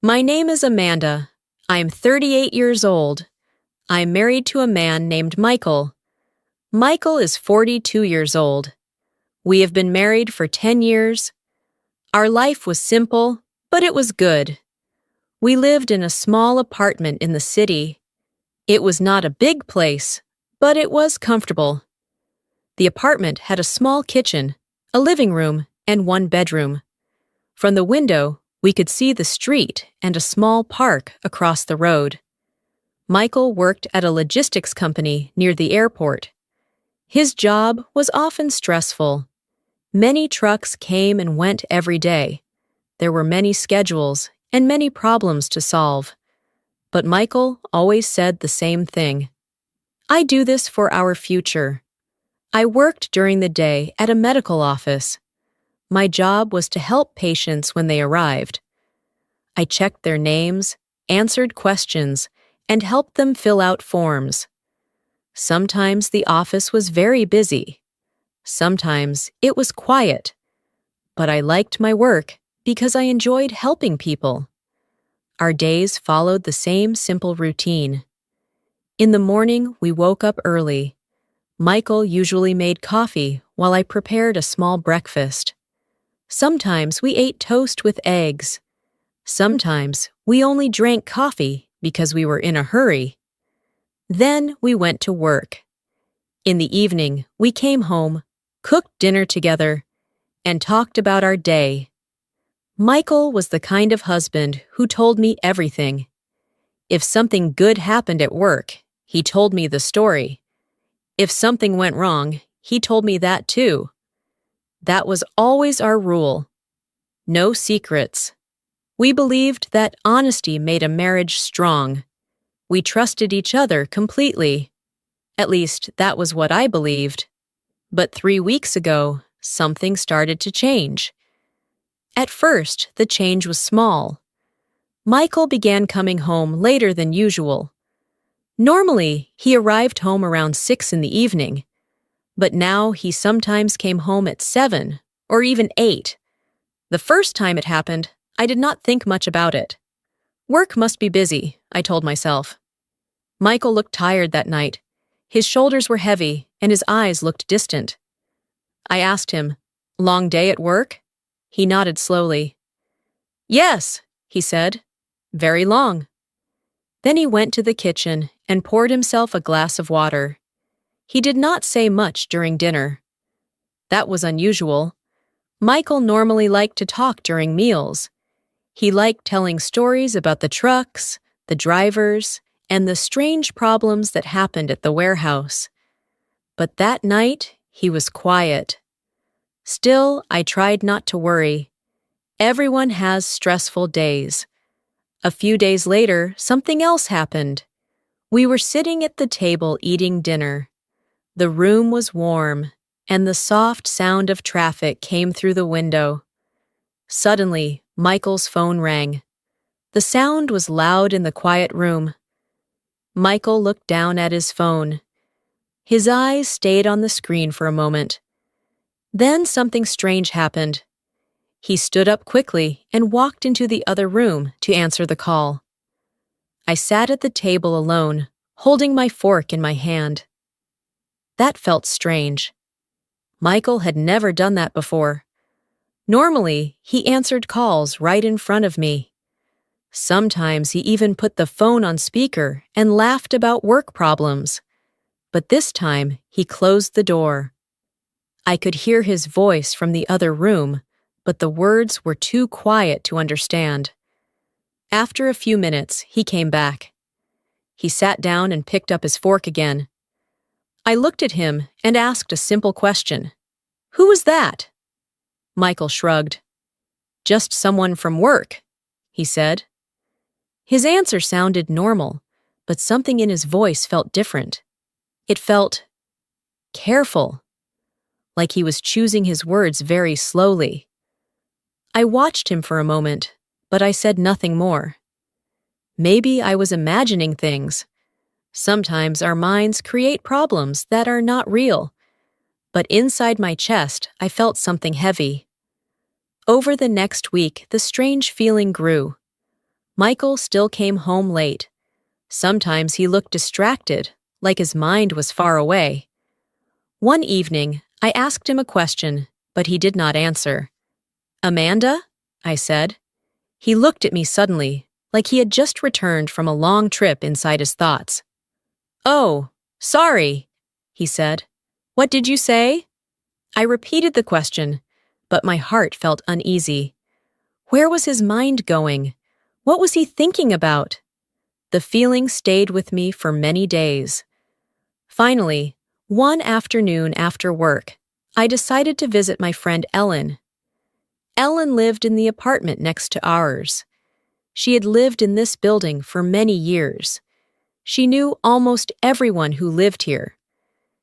My name is Amanda. I am 38 years old. I am married to a man named Michael. Michael is 42 years old. We have been married for 10 years. Our life was simple, but it was good. We lived in a small apartment in the city. It was not a big place, but it was comfortable. The apartment had a small kitchen, a living room, and one bedroom. From the window, we could see the street and a small park across the road. Michael worked at a logistics company near the airport. His job was often stressful. Many trucks came and went every day. There were many schedules and many problems to solve. But Michael always said the same thing. I do this for our future. I worked during the day at a medical office. My job was to help patients when they arrived. I checked their names, answered questions, and helped them fill out forms. Sometimes the office was very busy. Sometimes it was quiet. But I liked my work because I enjoyed helping people. Our days followed the same simple routine. In the morning, we woke up early. Michael usually made coffee while I prepared a small breakfast. Sometimes we ate toast with eggs. Sometimes we only drank coffee because we were in a hurry. Then we went to work. In the evening, we came home, cooked dinner together, and talked about our day. Michael was the kind of husband who told me everything. If something good happened at work, he told me the story. If something went wrong, he told me that too. That was always our rule. No secrets. We believed that honesty made a marriage strong. We trusted each other completely. At least, that was what I believed. But 3 weeks ago, something started to change. At first, the change was small. Michael began coming home later than usual. Normally, he arrived home around 6 in the evening. But now he sometimes came home at 7 or even 8. The first time it happened, I did not think much about it. Work must be busy, I told myself. Michael looked tired that night. His shoulders were heavy and his eyes looked distant. I asked him, "Long day at work?" He nodded slowly. "Yes," he said, "very long." Then he went to the kitchen and poured himself a glass of water. He did not say much during dinner. That was unusual. Michael normally liked to talk during meals. He liked telling stories about the trucks, the drivers, and the strange problems that happened at the warehouse. But that night, he was quiet. Still, I tried not to worry. Everyone has stressful days. A few days later, something else happened. We were sitting at the table eating dinner. The room was warm, and the soft sound of traffic came through the window. Suddenly, Michael's phone rang. The sound was loud in the quiet room. Michael looked down at his phone. His eyes stayed on the screen for a moment. Then something strange happened. He stood up quickly and walked into the other room to answer the call. I sat at the table alone, holding my fork in my hand. That felt strange. Michael had never done that before. Normally, he answered calls right in front of me. Sometimes he even put the phone on speaker and laughed about work problems. But this time, he closed the door. I could hear his voice from the other room, but the words were too quiet to understand. After a few minutes, he came back. He sat down and picked up his fork again. I looked at him and asked a simple question. "Who was that?" Michael shrugged. "Just someone from work," he said. His answer sounded normal, but something in his voice felt different. It felt careful, like he was choosing his words very slowly. I watched him for a moment, but I said nothing more. Maybe I was imagining things. Sometimes our minds create problems that are not real. But inside my chest, I felt something heavy. Over the next week, the strange feeling grew. Michael still came home late. Sometimes he looked distracted, like his mind was far away. One evening, I asked him a question, but he did not answer. "Amanda?" I said. He looked at me suddenly, like he had just returned from a long trip inside his thoughts. "Oh, sorry," he said. "What did you say?" I repeated the question, but my heart felt uneasy. Where was his mind going? What was he thinking about? The feeling stayed with me for many days. Finally, one afternoon after work, I decided to visit my friend Ellen. Ellen lived in the apartment next to ours. She had lived in this building for many years. She knew almost everyone who lived here.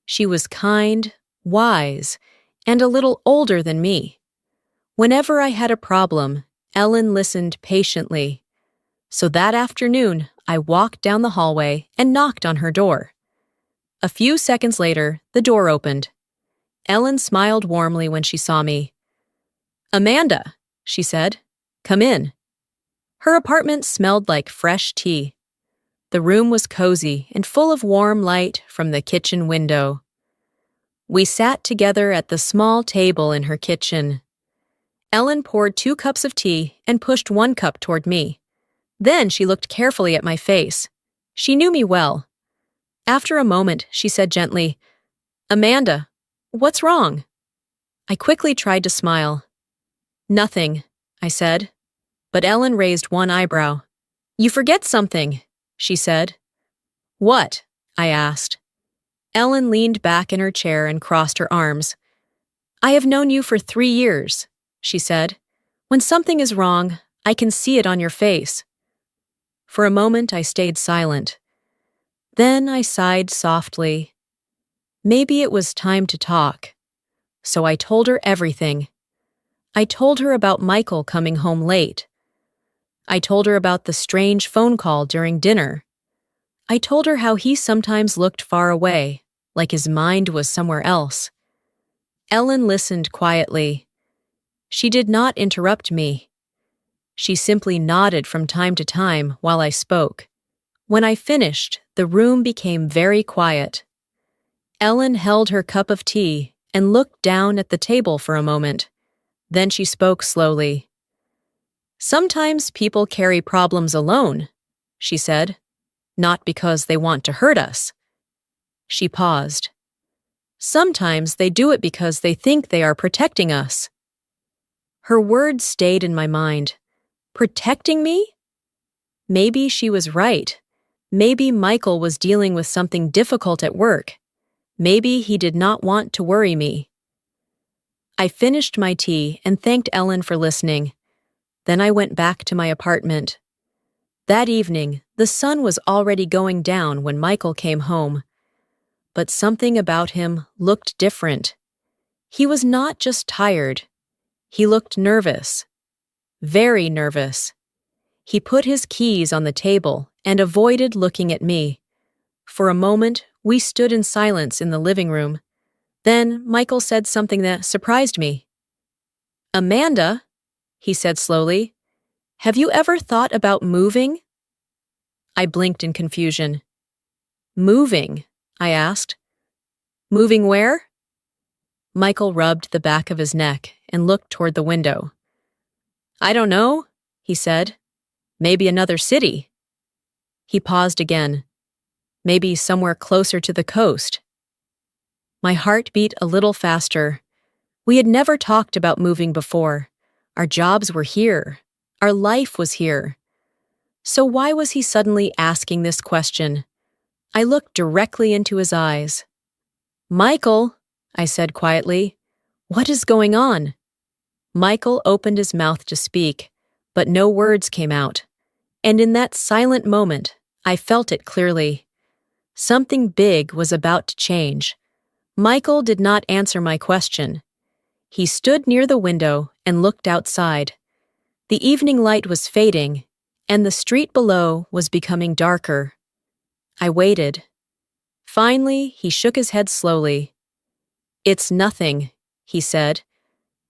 She was kind, wise, and a little older than me. Whenever I had a problem, Ellen listened patiently. So that afternoon, I walked down the hallway and knocked on her door. A few seconds later, the door opened. Ellen smiled warmly when she saw me. "Amanda," she said, "come in." Her apartment smelled like fresh tea. The room was cozy and full of warm light from the kitchen window. We sat together at the small table in her kitchen. Ellen poured 2 cups of tea and pushed 1 cup toward me. Then she looked carefully at my face. She knew me well. After a moment, she said gently, "Amanda, what's wrong?" I quickly tried to smile. "Nothing," I said. But Ellen raised one eyebrow. "You forget something," she said. "What?" I asked. Ellen leaned back in her chair and crossed her arms. "I have known you for 3 years," she said. "When something is wrong, I can see it on your face." For a moment, I stayed silent. Then I sighed softly. Maybe it was time to talk. So I told her everything. I told her about Michael coming home late. I told her about the strange phone call during dinner. I told her how he sometimes looked far away, like his mind was somewhere else. Ellen listened quietly. She did not interrupt me. She simply nodded from time to time while I spoke. When I finished, the room became very quiet. Ellen held her cup of tea and looked down at the table for a moment. Then she spoke slowly. "Sometimes people carry problems alone," she said, "not because they want to hurt us." She paused. "Sometimes they do it because they think they are protecting us." Her words stayed in my mind. Protecting me? Maybe she was right. Maybe Michael was dealing with something difficult at work. Maybe he did not want to worry me. I finished my tea and thanked Ellen for listening. Then I went back to my apartment. That evening, the sun was already going down when Michael came home. But something about him looked different. He was not just tired. He looked nervous. Very nervous. He put his keys on the table and avoided looking at me. For a moment, we stood in silence in the living room. Then Michael said something that surprised me. "Amanda," he said slowly, "have you ever thought about moving?" I blinked in confusion. "Moving?" I asked. "Moving where?" Michael rubbed the back of his neck and looked toward the window. "I don't know," he said. "Maybe another city." He paused again. "Maybe somewhere closer to the coast." My heart beat a little faster. We had never talked about moving before. Our jobs were here. Our life was here. So why was he suddenly asking this question? I looked directly into his eyes. "Michael," I said quietly, "what is going on?" Michael opened his mouth to speak, but no words came out. And in that silent moment, I felt it clearly. Something big was about to change. Michael did not answer my question. He stood near the window and looked outside. The evening light was fading, and the street below was becoming darker. I waited. Finally, he shook his head slowly. "It's nothing," he said,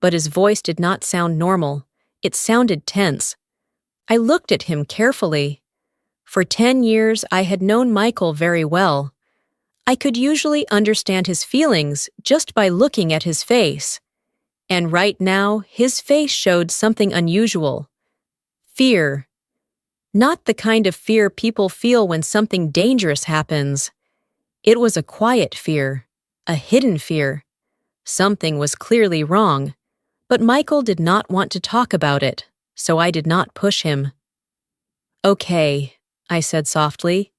but his voice did not sound normal. It sounded tense. I looked at him carefully. For 10 years, I had known Michael very well. I could usually understand his feelings just by looking at his face. And right now, his face showed something unusual. Fear. Not the kind of fear people feel when something dangerous happens. It was a quiet fear, a hidden fear. Something was clearly wrong, but Michael did not want to talk about it, so I did not push him. "Okay," I said softly.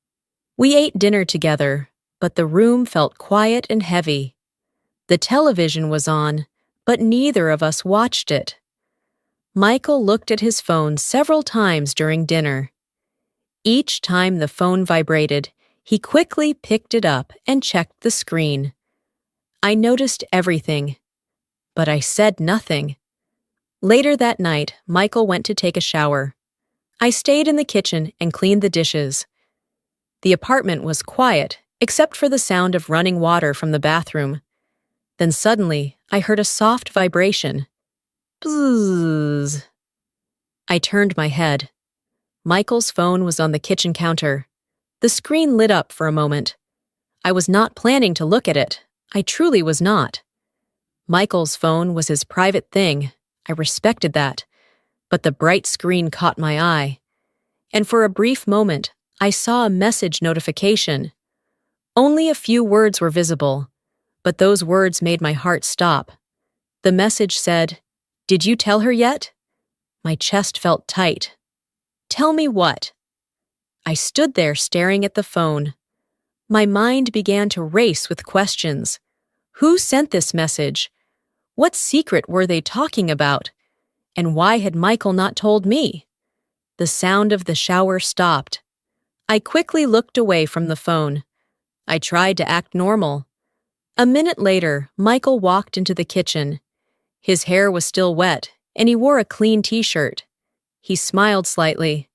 We ate dinner together, but the room felt quiet and heavy. The television was on, but neither of us watched it. Michael looked at his phone several times during dinner. Each time the phone vibrated, he quickly picked it up and checked the screen. I noticed everything, but I said nothing. Later that night, Michael went to take a shower. I stayed in the kitchen and cleaned the dishes. The apartment was quiet, except for the sound of running water from the bathroom. Then suddenly, I heard a soft vibration. Bzzz. I turned my head. Michael's phone was on the kitchen counter. The screen lit up for a moment. I was not planning to look at it. I truly was not. Michael's phone was his private thing. I respected that. But the bright screen caught my eye. And for a brief moment, I saw a message notification. Only a few words were visible, but those words made my heart stop. The message said, "Did you tell her yet?" My chest felt tight. "Tell me what?" I stood there staring at the phone. My mind began to race with questions. Who sent this message? What secret were they talking about? And why had Michael not told me? The sound of the shower stopped. I quickly looked away from the phone. I tried to act normal. A minute later, Michael walked into the kitchen. His hair was still wet, and he wore a clean t-shirt. He smiled slightly.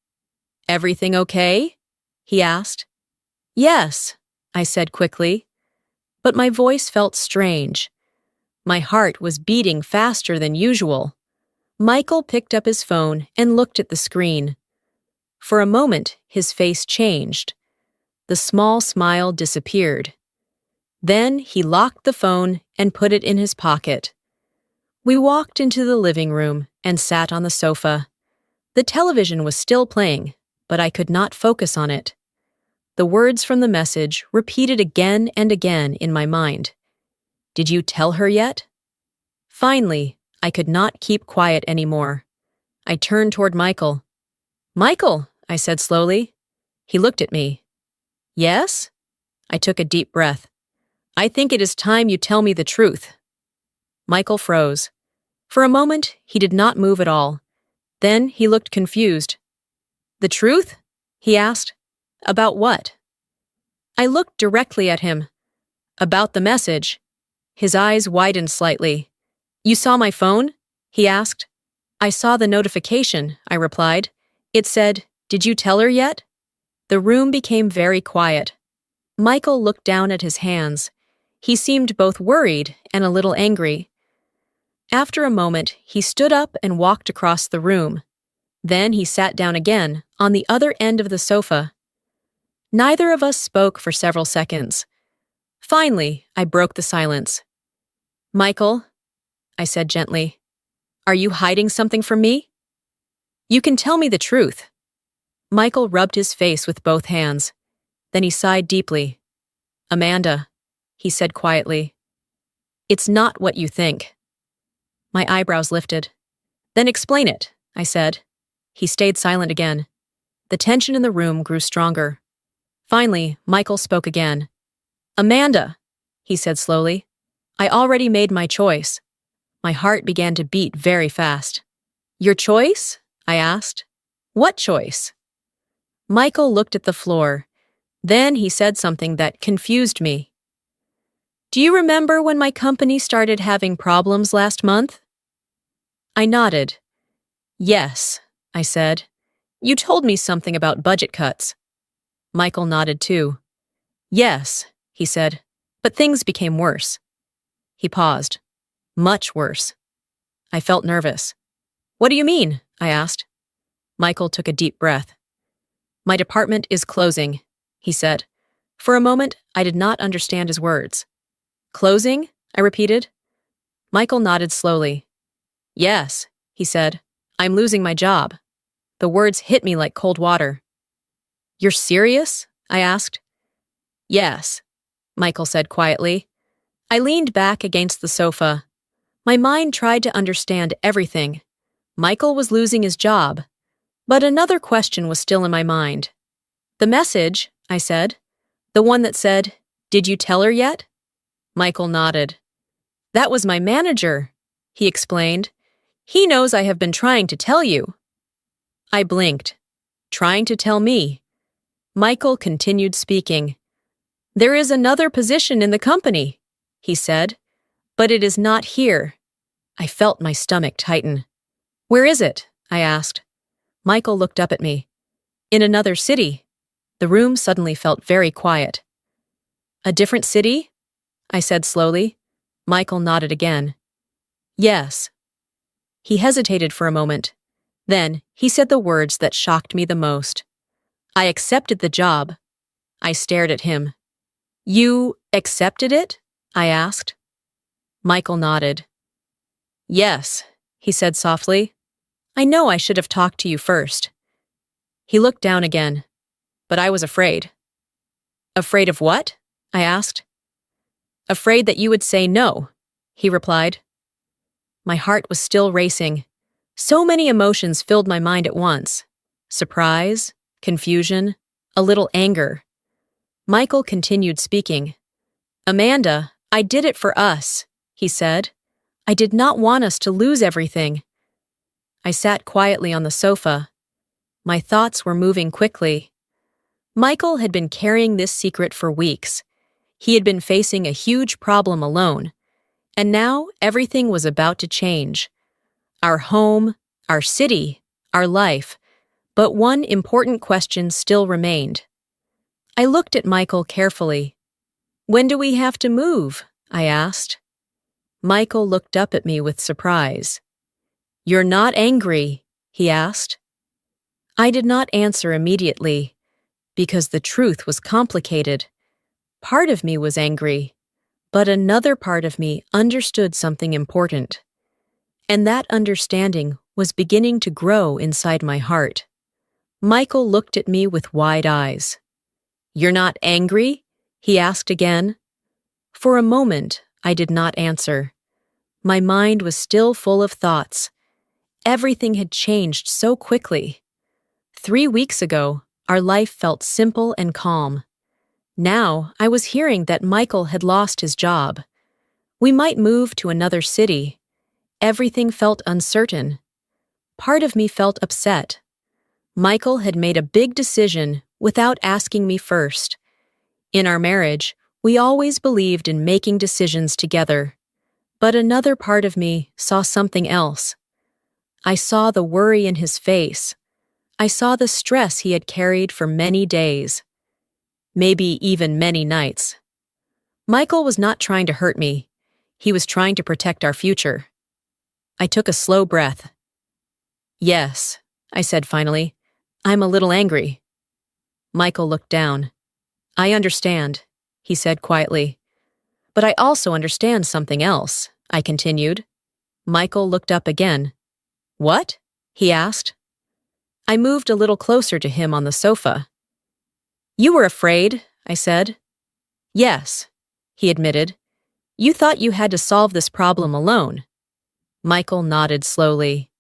"Everything okay?" he asked. "Yes," I said quickly. But my voice felt strange. My heart was beating faster than usual. Michael picked up his phone and looked at the screen. For a moment, his face changed. The small smile disappeared. Then he locked the phone and put it in his pocket. We walked into the living room and sat on the sofa. The television was still playing, but I could not focus on it. The words from the message repeated again and again in my mind. "Did you tell her yet?" Finally, I could not keep quiet anymore. I turned toward Michael. "Michael," I said slowly. He looked at me. "Yes?" I took a deep breath. "I think it is time you tell me the truth." Michael froze. For a moment, he did not move at all. Then he looked confused. "The truth?" he asked. "About what?" I looked directly at him. "About the message." His eyes widened slightly. "You saw my phone?" he asked. "I saw the notification," I replied. It said, "Did you tell her yet?" The room became very quiet. Michael looked down at his hands. He seemed both worried and a little angry. After a moment, he stood up and walked across the room. Then he sat down again, on the other end of the sofa. Neither of us spoke for several seconds. Finally, I broke the silence. "Michael," I said gently, "are you hiding something from me? You can tell me the truth." Michael rubbed his face with both hands. Then he sighed deeply. "Amanda," he said quietly, "it's not what you think." My eyebrows lifted. "Then explain it," I said. He stayed silent again. The tension in the room grew stronger. Finally, Michael spoke again. "Amanda," he said slowly, "I already made my choice." My heart began to beat very fast. "Your choice?" I asked. "What choice?" Michael looked at the floor. Then he said something that confused me. "Do you remember when my company started having problems last month?" I nodded. "Yes," I said. "You told me something about budget cuts." Michael nodded too. "Yes," he said, "but things became worse." He paused. "Much worse." I felt nervous. "What do you mean?" I asked. Michael took a deep breath. My department is closing, he said. For a moment, I did not understand his words. Closing? I repeated. Michael nodded slowly. Yes, he said. I'm losing my job. The words hit me like cold water. You're serious? I asked. Yes, Michael said quietly. I leaned back against the sofa. My mind tried to understand everything. Michael was losing his job. But another question was still in my mind. The message, I said. The one that said, "Did you tell her yet?" Michael nodded. That was my manager, he explained. He knows I have been trying to tell you. I blinked. Trying to tell me. Michael continued speaking. There is another position in the company, he said, but it is not here. I felt my stomach tighten. Where is it? I asked. Michael looked up at me. In another city. The room suddenly felt very quiet. A different city? I said slowly. Michael nodded again. Yes. He hesitated for a moment. Then he said the words that shocked me the most. I accepted the job. I stared at him. You accepted it? I asked. Michael nodded. Yes, he said softly. I know I should have talked to you first. He looked down again, but I was afraid. Afraid of what? I asked. Afraid that you would say no, he replied. My heart was still racing. So many emotions filled my mind at once. Surprise, confusion, a little anger. Michael continued speaking. Amanda, I did it for us, he said. I did not want us to lose everything. I sat quietly on the sofa. My thoughts were moving quickly. Michael had been carrying this secret for weeks. He had been facing a huge problem alone. And now everything was about to change. Our home, our city, our life. But one important question still remained. I looked at Michael carefully. When do we have to move? I asked. Michael looked up at me with surprise. You're not angry, he asked. I did not answer immediately, because the truth was complicated. Part of me was angry, but another part of me understood something important. And that understanding was beginning to grow inside my heart. Michael looked at me with wide eyes. You're not angry? He asked again. For a moment, I did not answer. My mind was still full of thoughts. Everything had changed so quickly. 3 weeks ago, our life felt simple and calm. Now, I was hearing that Michael had lost his job. We might move to another city. Everything felt uncertain. Part of me felt upset. Michael had made a big decision without asking me first. In our marriage, we always believed in making decisions together. But another part of me saw something else. I saw the worry in his face. I saw the stress he had carried for many days. Maybe even many nights. Michael was not trying to hurt me. He was trying to protect our future. I took a slow breath. Yes, I said finally. I'm a little angry. Michael looked down. I understand, he said quietly. But I also understand something else, I continued. Michael looked up again. What? He asked. I moved a little closer to him on the sofa. You were afraid, I said. Yes, he admitted. You thought you had to solve this problem alone. Michael nodded slowly.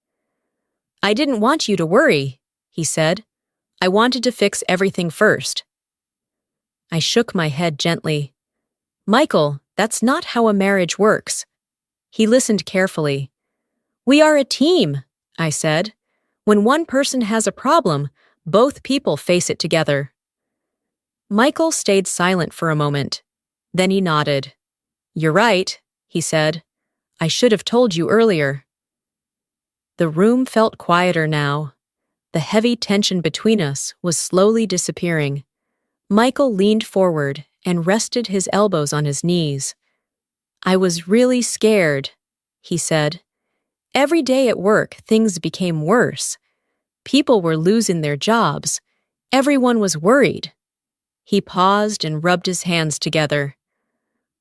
I didn't want you to worry, he said. I wanted to fix everything first. I shook my head gently. Michael, that's not how a marriage works. He listened carefully. We are a team, I said. When one person has a problem, both people face it together. Michael stayed silent for a moment. Then he nodded. You're right, he said. I should have told you earlier. The room felt quieter now. The heavy tension between us was slowly disappearing. Michael leaned forward and rested his elbows on his knees. I was really scared, he said. Every day at work, things became worse. People were losing their jobs. Everyone was worried. He paused and rubbed his hands together.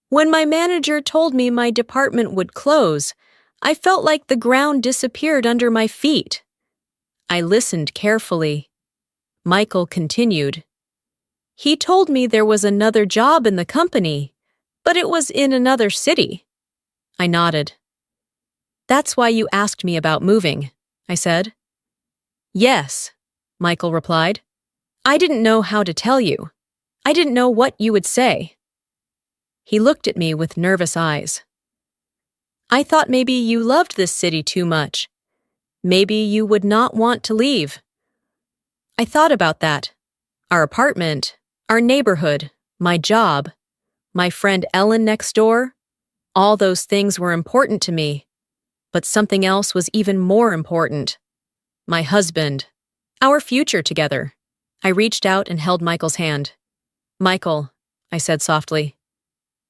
When my manager told me my department would close, I felt like the ground disappeared under my feet. I listened carefully. Michael continued. He told me there was another job in the company, but it was in another city. I nodded. That's why you asked me about moving, I said. Yes, Michael replied. I didn't know how to tell you. I didn't know what you would say. He looked at me with nervous eyes. I thought maybe you loved this city too much. Maybe you would not want to leave. I thought about that. Our apartment, our neighborhood, my job, my friend Ellen next door. All those things were important to me. But something else was even more important. My husband. Our future together. I reached out and held Michael's hand. Michael, I said softly.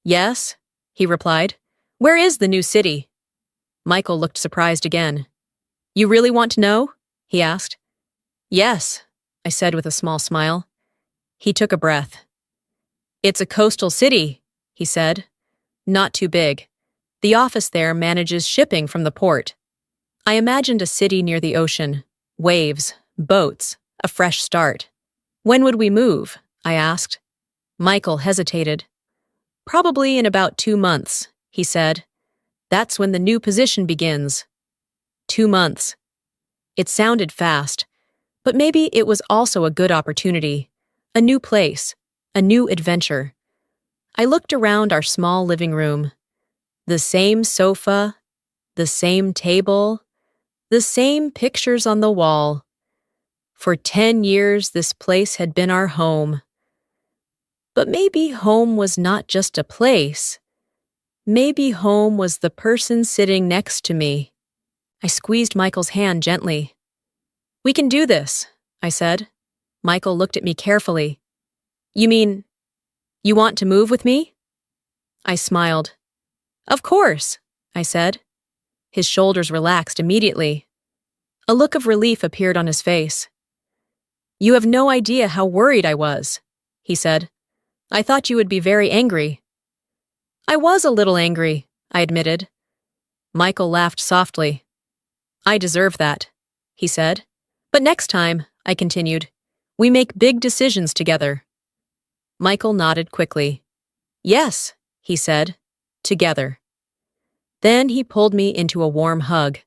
Yes, he replied. Where is the new city? Michael looked surprised again. You really want to know? He asked. Yes, I said with a small smile. He took a breath. It's a coastal city, he said. Not too big. The office there manages shipping from the port. I imagined a city near the ocean. Waves, boats, a fresh start. When would we move? I asked. Michael hesitated. Probably in about 2 months, he said. That's when the new position begins. 2 months. It sounded fast, but maybe it was also a good opportunity. A new place, a new adventure. I looked around our small living room. The same sofa, the same table, the same pictures on the wall. For 10 years, this place had been our home. But maybe home was not just a place. Maybe home was the person sitting next to me. I squeezed Michael's hand gently. We can do this, I said. Michael looked at me carefully. You mean, you want to move with me? I smiled. Of course, I said. His shoulders relaxed immediately. A look of relief appeared on his face. You have no idea how worried I was, he said. I thought you would be very angry. I was a little angry, I admitted. Michael laughed softly. I deserve that, he said. But next time, I continued, we make big decisions together. Michael nodded quickly. Yes, he said, together. Then he pulled me into a warm hug.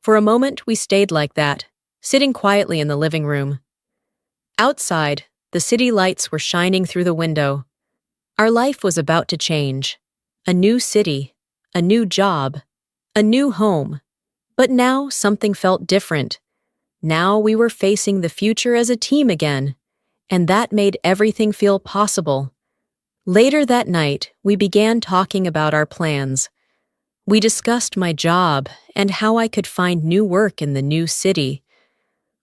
For a moment, we stayed like that, sitting quietly in the living room. Outside, the city lights were shining through the window. Our life was about to change. A new city, a new job, a new home. But now something felt different. Now we were facing the future as a team again, and that made everything feel possible. Later that night, we began talking about our plans. We discussed my job and how I could find new work in the new city.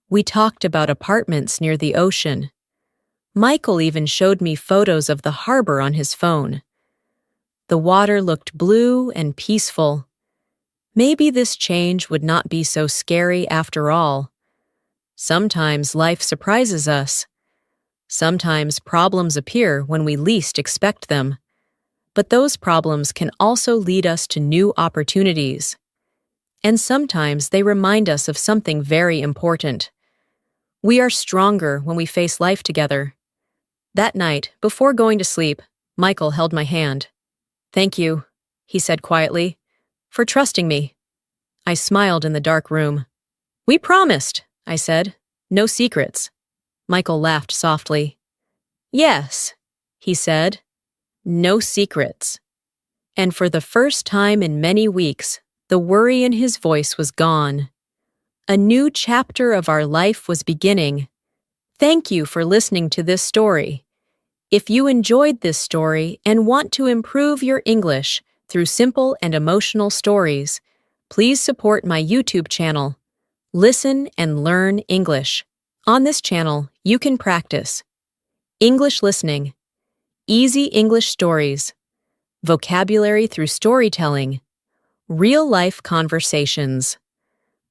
We talked about apartments near the ocean. Michael even showed me photos of the harbor on his phone. The water looked blue and peaceful. Maybe this change would not be so scary after all. Sometimes life surprises us. Sometimes problems appear when we least expect them. But those problems can also lead us to new opportunities. And sometimes they remind us of something very important. We are stronger when we face life together. That night, before going to sleep, Michael held my hand. Thank you, he said quietly, for trusting me. I smiled in the dark room. We promised, I said. No secrets. Michael laughed softly. Yes, he said. No secrets. And for the first time in many weeks, the worry in his voice was gone. A new chapter of our life was beginning. Thank you for listening to this story. If you enjoyed this story and want to improve your English through simple and emotional stories, please support my YouTube channel. Listen and learn English. On this channel, you can practice English listening, easy English stories, vocabulary through storytelling, real-life conversations.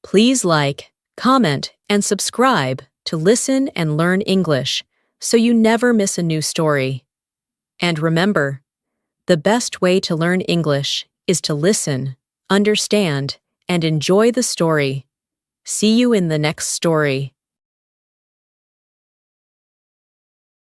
Please like, comment, and subscribe to listen and learn English so you never miss a new story. And remember, the best way to learn English is to listen, understand, and enjoy the story. See you in the next story.